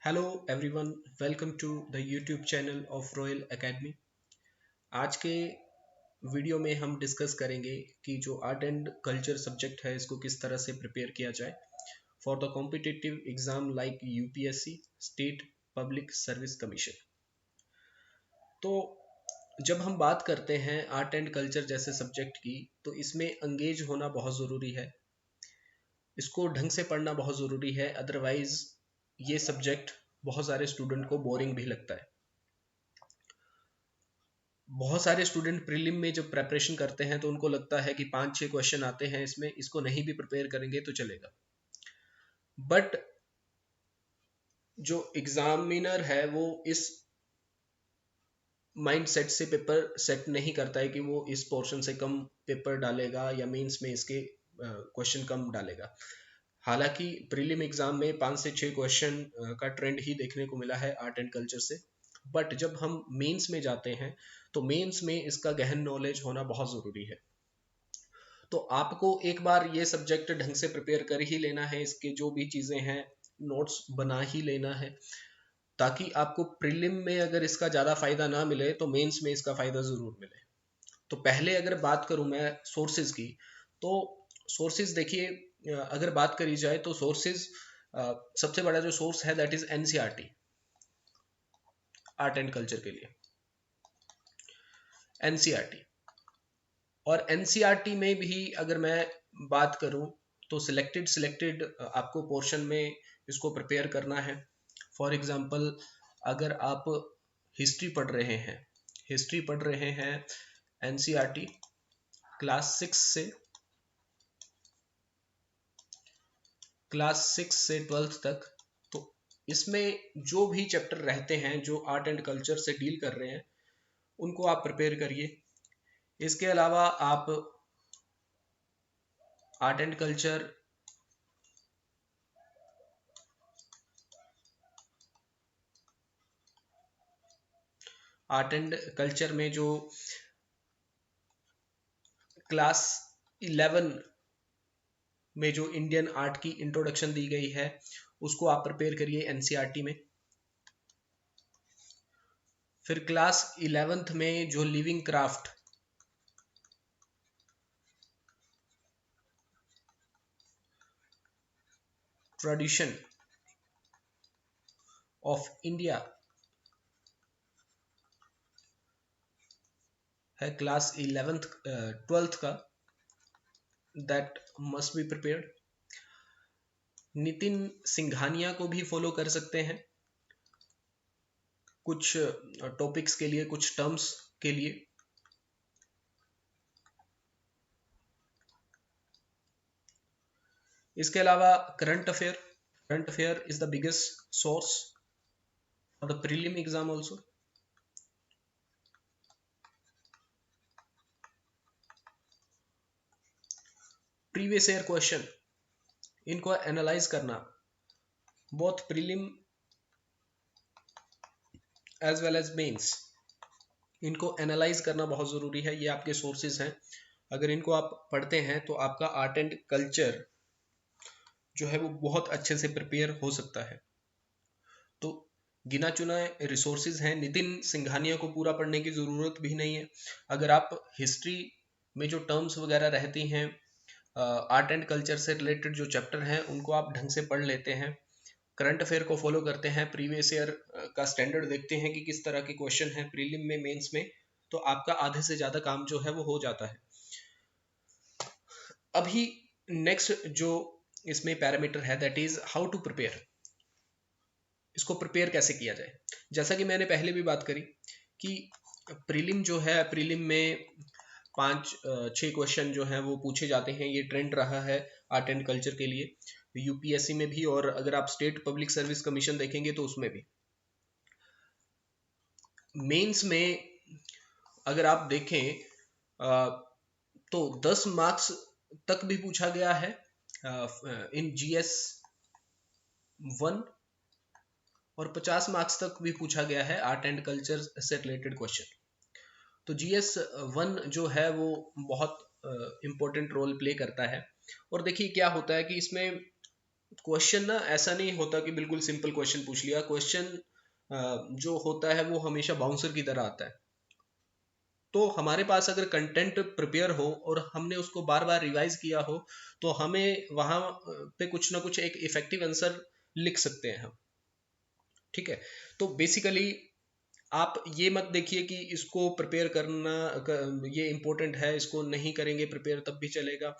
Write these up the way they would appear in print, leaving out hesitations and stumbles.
Hello everyone, welcome to the YouTube channel of Royal Academy. आज के video में हम डिस्कस करेंगे कि जो आर्ट एंड कल्चर सब्जेक्ट है इसको किस तरह से प्रिपेयर किया जाए for the competitive exam like UPSC, state public service commission. तो जब हम बात करते हैं आर्ट एंड कल्चर जैसे सब्जेक्ट की, तो इसमें एंगेज होना बहुत ज़रूरी है। इसको ढंग से पढ़ना बहुत ज़रूरी है, अदरवाइज ये सब्जेक्ट बहुत सारे स्टूडेंट को बोरिंग भी लगता है। बहुत सारे स्टूडेंट प्रीलिम में जब प्रेपरेशन करते हैं तो उनको लगता है कि 5-6 क्वेश्चन आते हैं इसमें, इसको नहीं भी प्रिपेयर करेंगे तो चलेगा। बट जो एग्जामिनर है वो इस माइंड सेट से पेपर सेट नहीं करता है कि वो इस पोर्शन से कम पेपर डालेगा या मेंस में इसके क्वेश्चन कम डालेगा। हालांकि प्रीलिम एग्जाम में 5 से 6 क्वेश्चन का ट्रेंड ही देखने को मिला है आर्ट एंड कल्चर से। बट जब हम मेंस में जाते हैं तो मेंस में इसका गहन नॉलेज होना बहुत ज़रूरी है। तो आपको एक बार ये सब्जेक्ट ढंग से प्रिपेयर कर ही लेना है, इसके जो भी चीज़ें हैं नोट्स बना ही लेना है, ताकि आपको प्रीलिम में अगर इसका ज़्यादा फायदा ना मिले तो मेंस में इसका फायदा ज़रूर मिले। तो पहले अगर बात करूं मैं सोर्सेज की, तो सोर्सेज देखिए, अगर बात करी जाए तो सोर्सेज, सबसे बड़ा जो सोर्स है that is NCERT, art and culture के लिए एनसीईआरटी। और एनसीईआरटी में भी अगर मैं बात करूं तो सिलेक्टेड आपको पोर्शन में इसको प्रिपेयर करना है। फॉर एग्जांपल, अगर आप हिस्ट्री पढ़ रहे हैं एनसीईआरटी क्लास 6 से 12th तक, तो इसमें जो भी चैप्टर रहते हैं जो आर्ट एंड कल्चर से डील कर रहे हैं उनको आप प्रिपेयर करिए। इसके अलावा आप आर्ट एंड कल्चर में जो क्लास 11 में जो इंडियन आर्ट की इंट्रोडक्शन दी गई है उसको आप प्रिपेयर करिए एनसीईआरटी में। फिर क्लास 11th में जो living craft, tradition of India है क्लास 11th 12th का, that must be prepared. Nitin Singhania को भी फॉलो कर सकते हैं कुछ टॉपिक्स के लिए, कुछ टर्म्स के लिए। इसके अलावा current affair is the biggest source for the prelim exam also. Previous year question, इनको एनालाइज करना, both prelim as well as mains, इनको एनालाइज करना बहुत ज़रूरी है। ये आपके सोर्सेज हैं, अगर इनको आप पढ़ते हैं तो आपका आर्ट एंड कल्चर जो है वो बहुत अच्छे से प्रिपेयर हो सकता है। तो गिना चुना रिसोर्सेज हैं, नितिन सिंघानिया को पूरा पढ़ने की ज़रूरत भी नहीं है। अगर आप हिस्ट्री में जो टर्म्स वगैरह रहती हैं, आर्ट एंड कल्चर से रिलेटेड जो चैप्टर हैं उनको आप ढंग से पढ़ लेते हैं, करंट अफेयर को फॉलो करते हैं, प्रीवियस ईयर का स्टैंडर्ड देखते हैं कि किस तरह के क्वेश्चन हैं प्रीलिम में, मेंस में, तो आपका आधे से ज़्यादा काम जो है वो हो जाता है। अभी नेक्स्ट जो इसमें पैरामीटर है that is how to prepare, इसको प्रिपेयर कैसे किया जाए। जैसा कि मैंने पहले भी बात करी कि प्रीलिम जो है, प्रीलिम में 5-6 क्वेश्चन जो हैं वो पूछे जाते हैं, ये ट्रेंड रहा है आर्ट एंड कल्चर के लिए यूपीएससी में भी, और अगर आप स्टेट पब्लिक सर्विस कमीशन देखेंगे तो उसमें भी। मेंस में अगर आप देखें तो 10 मार्क्स तक भी पूछा गया है इन जीएस 1, और 50 मार्क्स तक भी पूछा गया है आर्ट एंड कल्चर से रिलेटेड क्वेश्चन। तो जीएस 1 जो है वो बहुत इंपॉर्टेंट रोल प्ले करता है। और देखिए क्या होता है कि इसमें क्वेश्चन ना ऐसा नहीं होता कि बिल्कुल सिंपल क्वेश्चन पूछ लिया। क्वेश्चन जो होता है वो हमेशा बाउंसर की तरह आता है। तो हमारे पास अगर कंटेंट प्रिपेयर हो और हमने उसको बार बार रिवाइज किया हो, तो हमें वहां पे कुछ ना कुछ एक इफेक्टिव आंसर लिख सकते हैं हम। ठीक है, तो बेसिकली आप ये मत देखिए कि इसको प्रिपेयर करना ये इंपॉर्टेंट है, इसको नहीं करेंगे प्रिपेयर तब भी चलेगा।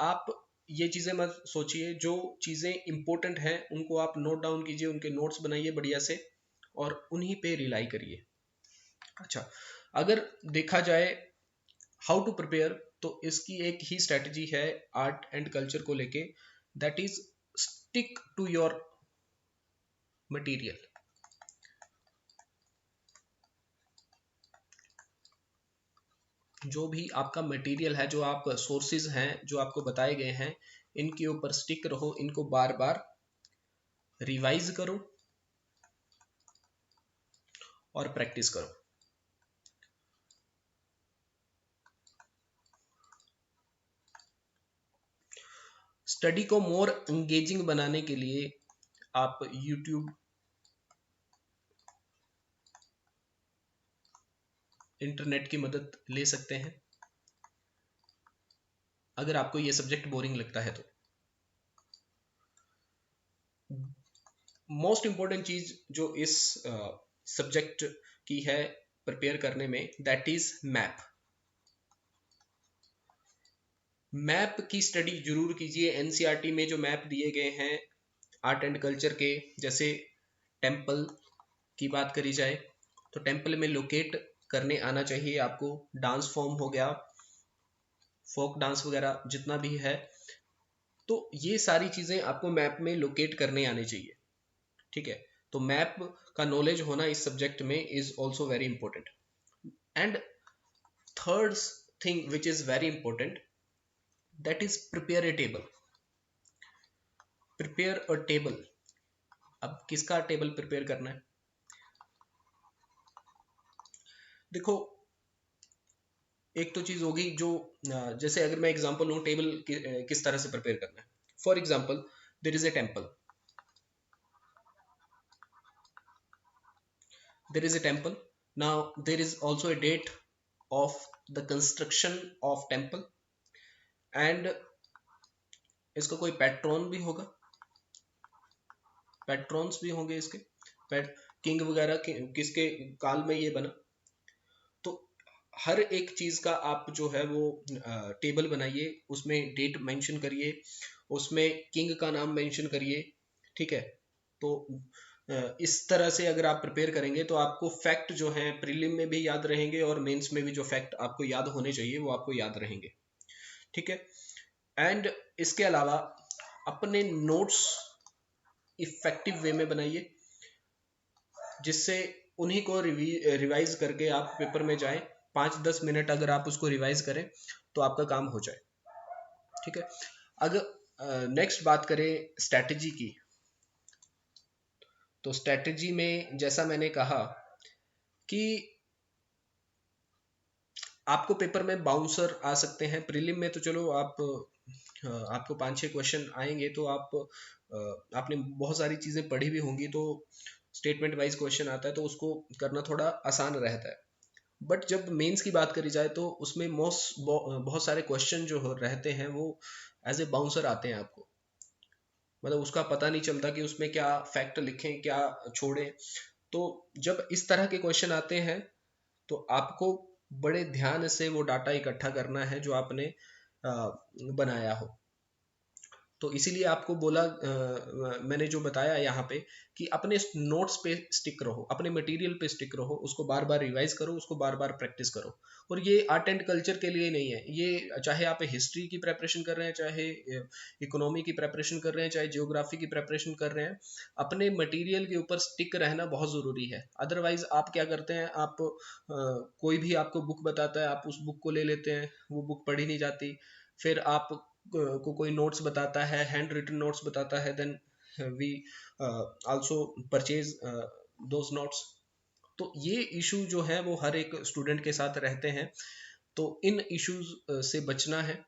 आप ये चीजें मत सोचिए, जो चीजें इंपॉर्टेंट हैं उनको आप नोट डाउन कीजिए, उनके नोट्स बनाइए बढ़िया से और उन्हीं पे रिलाई करिए। अच्छा, अगर देखा जाए हाउ टू प्रिपेयर, तो इसकी एक ही स्ट्रेटजी है आर्ट एंड कल्चर को लेके, that is stick to your material. जो भी आपका मटेरियल है, जो आप सोर्सेज हैं जो आपको बताए गए हैं, इनके ऊपर स्टिक रहो, इनको बार बार रिवाइज करो और प्रैक्टिस करो। स्टडी को मोर एंगेजिंग बनाने के लिए आप यूट्यूब, इंटरनेट की मदद ले सकते हैं अगर आपको ये सब्जेक्ट बोरिंग लगता है तो। मोस्ट इंपॉर्टेंट चीज जो इस सब्जेक्ट की है प्रिपेयर करने में, दैट इज मैप। मैप की स्टडी जरूर कीजिए। एनसीईआरटी में जो मैप दिए गए हैं आर्ट एंड कल्चर के, जैसे टेम्पल की बात करी जाए तो टेम्पल में लोकेट करने आना चाहिए आपको। डांस फॉर्म हो गया, फोक डांस वगैरह जितना भी है, तो ये सारी चीजें आपको मैप में लोकेट करने आने चाहिए। ठीक है, तो मैप का नॉलेज होना इस सब्जेक्ट में is also very important. And third thing which is very important, that is prepare a table. Prepare a table. अब किसका टेबल प्रिपेयर करना है? देखो, एक तो चीज होगी जो जैसे अगर मैं एग्जांपल लूं टेबल किस तरह से प्रिपेयर करना है। For example, there is a temple, there is a temple. Now there is also a date of the construction of temple, and इसका कोई पैट्रॉन भी होगा, पैट्रॉन्स भी होंगे इसके, किंग वगैरह किसके काल में ये बना। तो हर एक चीज का आप जो है वो टेबल बनाइए, उसमें डेट मेंशन करिए, उसमें किंग का नाम मेंशन करिए। ठीक है, तो इस तरह से अगर आप प्रिपेयर करेंगे तो आपको फैक्ट जो है प्रीलिम में भी याद रहेंगे और मेंस में भी जो फैक्ट आपको याद होने चाहिए वो आपको याद रहेंगे। ठीक है, एंड इसके अलावा अपने नोट्स इफेक्टिव वे में बनाइए, जिससे उन्हीं को रिवाइज करके आप पेपर में जाएं। 5-10 मिनट अगर आप उसको रिवाइज करें तो आपका काम हो जाए। ठीक है, अगर नेक्स्ट बात करें स्ट्रैटेजी की, तो स्ट्रैटेजी में जैसा मैंने कहा कि आपको पेपर में बाउंसर आ सकते हैं। प्रीलिम में तो चलो आपको 5-6 क्वेश्चन आएंगे तो आपने बहुत सारी चीजें पढ़ी भी होंगी, तो स्टेटमेंट वाइज क्वेश्चन आता है तो उसको करना थोड़ा आसान रहता है। बट जब मेंस की बात करी जाए तो उसमें बहुत सारे क्वेश्चन जो रहते हैं वो एज ए बाउंसर आते हैं आपको, मतलब उसका पता नहीं चलता कि उसमें क्या फैक्ट लिखें क्या छोड़ें। तो जब इस तरह के क्वेश्चन आते हैं तो आपको बड़े ध्यान से वो डाटा इकट्ठा करना है जो आपने बनाया हो। तो इसीलिए आपको बोला, मैंने जो बताया यहाँ पे कि अपने नोट्स पे स्टिक रहो, अपने मटेरियल पे स्टिक रहो, उसको बार बार रिवाइज करो, उसको बार बार प्रैक्टिस करो। और ये आर्ट एंड कल्चर के लिए नहीं है, ये चाहे आप हिस्ट्री की प्रेपरेशन कर रहे हैं, चाहे इकोनॉमी की प्रेपरेशन कर रहे हैं, चाहे जियोग्राफी की प्रेपरेशन कर रहे हैं, अपने मटेरियल के ऊपर स्टिक रहना बहुत ज़रूरी है। अदरवाइज आप क्या करते हैं, आप कोई भी आपको बुक बताता है, आप उस बुक को ले लेते हैं, वो बुक पढ़ी नहीं जाती। फिर आप को कोई नोट्स बताता है, हैंड रिटन नोट्स बताता है, then we also purchase those notes. तो ये इशू जो है वो हर एक स्टूडेंट के साथ रहते हैं, तो इन इश्यूज से बचना है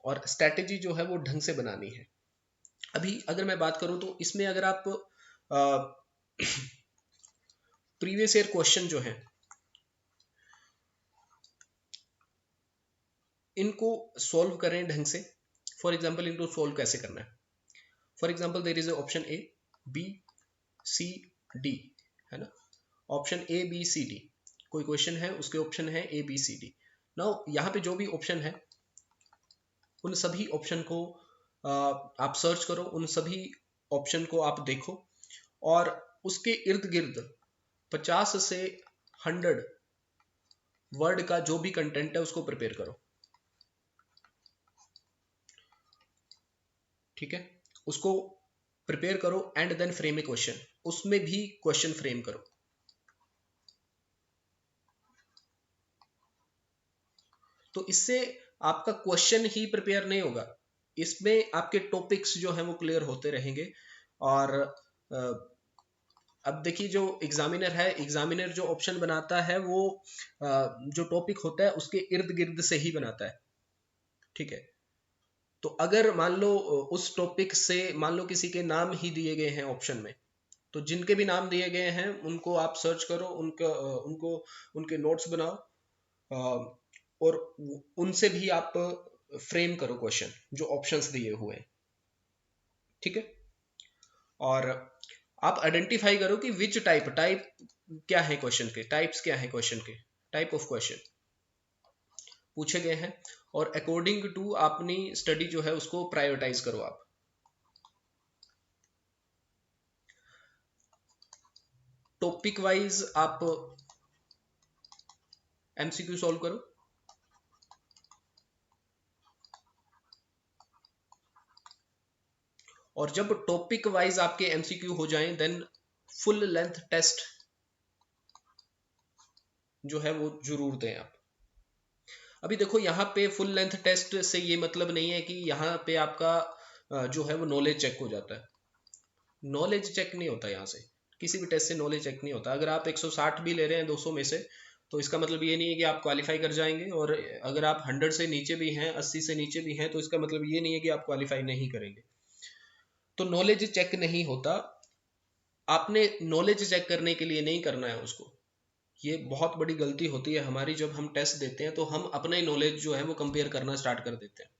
और स्ट्रैटेजी जो है वो ढंग से बनानी है। अभी अगर मैं बात करूं तो इसमें अगर आप प्रीवियस ईयर क्वेश्चन जो है इनको सॉल्व करें ढंग से। फॉर एग्जाम्पल इनको सॉल्व कैसे करना है? For example there is option A, B, C, D, है ना? Option A, B, C, D, कोई क्वेश्चन है उसके ऑप्शन है A, B, C, D. Now यहाँ पे जो भी ऑप्शन है उन सभी ऑप्शन को आप सर्च करो, उन सभी ऑप्शन को आप देखो और उसके इर्द गिर्द 50 से 100 वर्ड का जो भी कंटेंट है उसको प्रिपेयर करो। ठीक है, उसको प्रिपेयर करो and then frame a question, उसमें भी क्वेश्चन फ्रेम करो। तो इससे आपका क्वेश्चन ही प्रिपेयर नहीं होगा, इसमें आपके टॉपिक्स जो है वो क्लियर होते रहेंगे। और अब देखिए जो एग्जामिनर है, एग्जामिनर जो ऑप्शन बनाता है वो जो टॉपिक होता है उसके इर्द गिर्द से ही बनाता है। ठीक है, तो अगर मान लो उस टॉपिक से मान लो किसी के नाम ही दिए गए हैं ऑप्शन में, तो जिनके भी नाम दिए गए हैं उनको आप सर्च करो, उनको उनके नोट्स बनाओ और उनसे भी आप फ्रेम करो क्वेश्चन जो ऑप्शंस दिए हुए हैं। ठीक है, और आप आइडेंटिफाई करो कि विच टाइप क्या है क्वेश्चन के, टाइप्स क्या है क्वेश्चन के, टाइप ऑफ क्वेश्चन पूछे गए हैं और अकॉर्डिंग टू अपनी स्टडी जो है उसको प्रायोरिटाइज करो आप। टॉपिक वाइज आप एमसीक्यू सॉल्व करो, और जब टॉपिक वाइज आपके एमसीक्यू हो जाएं देन फुल लेंथ टेस्ट जो है वो जरूर दें आप। अभी देखो यहाँ पे फुल लेंथ टेस्ट से ये मतलब नहीं है कि यहाँ पे आपका जो है वो नॉलेज चेक हो जाता है। नॉलेज चेक नहीं होता यहाँ से, किसी भी टेस्ट से नॉलेज चेक नहीं होता। अगर आप 160 भी ले रहे हैं 200 में से, तो इसका मतलब ये नहीं है कि आप क्वालिफाई कर जाएंगे, और अगर आप 100 से नीचे भी हैं, 80 से नीचे भी हैं, तो इसका मतलब ये नहीं है कि आप क्वालिफाई नहीं करेंगे। तो नॉलेज चेक नहीं होता, आपने नॉलेज चेक करने के लिए नहीं करना है उसको। ये बहुत बड़ी गलती होती है हमारी, जब हम टेस्ट देते हैं तो हम अपने नॉलेज जो है वो कंपेयर करना स्टार्ट कर देते हैं।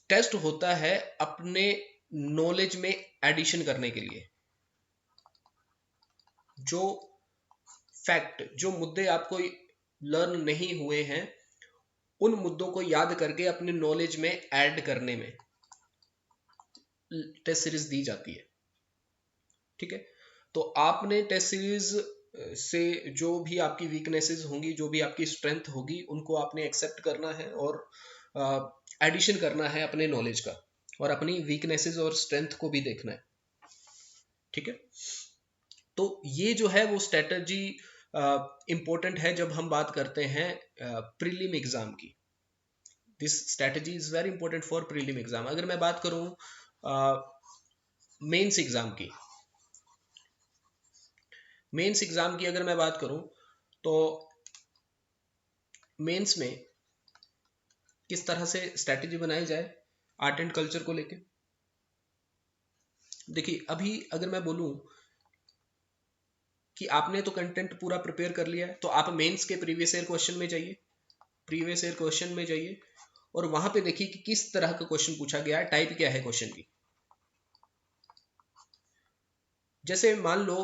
टेस्ट होता है अपने नॉलेज में एडिशन करने के लिए। जो फैक्ट, जो मुद्दे आपको लर्न नहीं हुए हैं, उन मुद्दों को याद करके अपने नॉलेज में ऐड करने में टेस्ट सीरीज दी जाती है। ठीक है, तो आपने टेस्ट सीरीज से जो भी आपकी वीकनेसेस होंगी, जो भी आपकी स्ट्रेंथ होगी, उनको आपने एक्सेप्ट करना है और एडिशन करना है अपने नॉलेज का, और अपनी वीकनेसेस और स्ट्रेंथ को भी देखना है। ठीक है, तो ये जो है वो स्ट्रेटजी इंपॉर्टेंट है जब हम बात करते हैं प्रीलिम एग्जाम की। This strategy is very important for prelim exam. अगर मैं बात करूं मेंस एग्जाम की, मेंस एग्जाम की अगर मैं बात करूं तो मेंस में किस तरह से स्ट्रेटजी बनाई जाए आर्ट एंड कल्चर को लेके। देखिए अभी अगर मैं बोलूं कि आपने तो कंटेंट पूरा प्रिपेयर कर लिया है, तो आप मेंस के प्रीवियस ईयर क्वेश्चन में जाइए, प्रीवियस ईयर क्वेश्चन में जाइए और वहां पे देखिए कि किस तरह का क्वेश्चन पूछा गया है, टाइप क्या है क्वेश्चन की। जैसे मान लो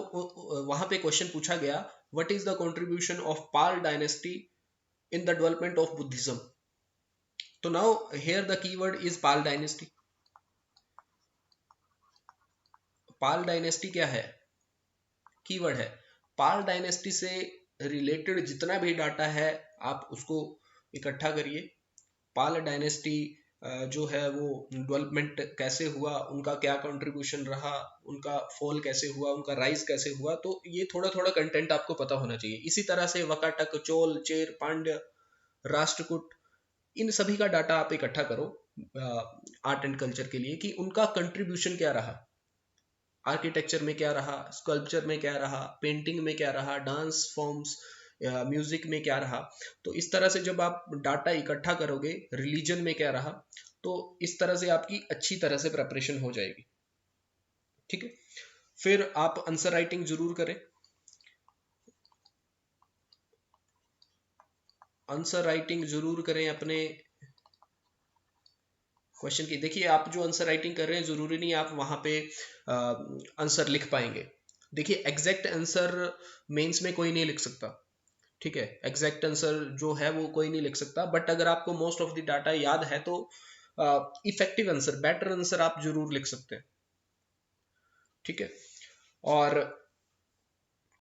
वहां पे क्वेश्चन पूछा गया, what is the contribution of Pala dynasty in the development of Buddhism. तो now here the keyword is Pala dynasty. Pala dynasty क्या है? कीवर्ड है। पाल डायनेस्टी से रिलेटेड जितना भी डाटा है आप उसको इकट्ठा करिए। पाल डायनेस्टी जो है वो डेवलपमेंट कैसे हुआ, उनका क्या कंट्रीब्यूशन रहा, उनका फॉल कैसे हुआ, उनका राइज कैसे हुआ, तो ये थोड़ा थोड़ा कंटेंट आपको पता होना चाहिए। इसी तरह से वकाटक, चोल, चेर, पांड्य, राष्ट्रकूट, इन सभी का डाटा आप इकट्ठा करो आर्ट एंड कल्चर के लिए, कि उनका कंट्रीब्यूशन क्या रहा, आर्किटेक्चर में क्या रहा, स्कल्पचर में क्या रहा, पेंटिंग में क्या रहा, डांस फॉर्म्स, म्यूजिक में क्या रहा। तो इस तरह से जब आप डाटा इकट्ठा करोगे, रिलीजन में क्या रहा, तो इस तरह से आपकी अच्छी तरह से प्रेपरेशन हो जाएगी। ठीक है, फिर आप आंसर राइटिंग जरूर करें। आंसर राइटिंग जरूर करें अपने क्वेश्चन की। देखिए, आप जो आंसर राइटिंग कर रहे हैं जरूरी नहीं आप वहां पे आंसर लिख पाएंगे। देखिए, एग्जैक्ट आंसर मेंस में कोई नहीं लिख सकता। ठीक है, एग्जैक्ट आंसर जो है वो कोई नहीं लिख सकता, बट अगर आपको मोस्ट ऑफ द डाटा याद है तो इफेक्टिव आंसर, बेटर आंसर आप जरूर लिख सकते हैं। ठीक है, और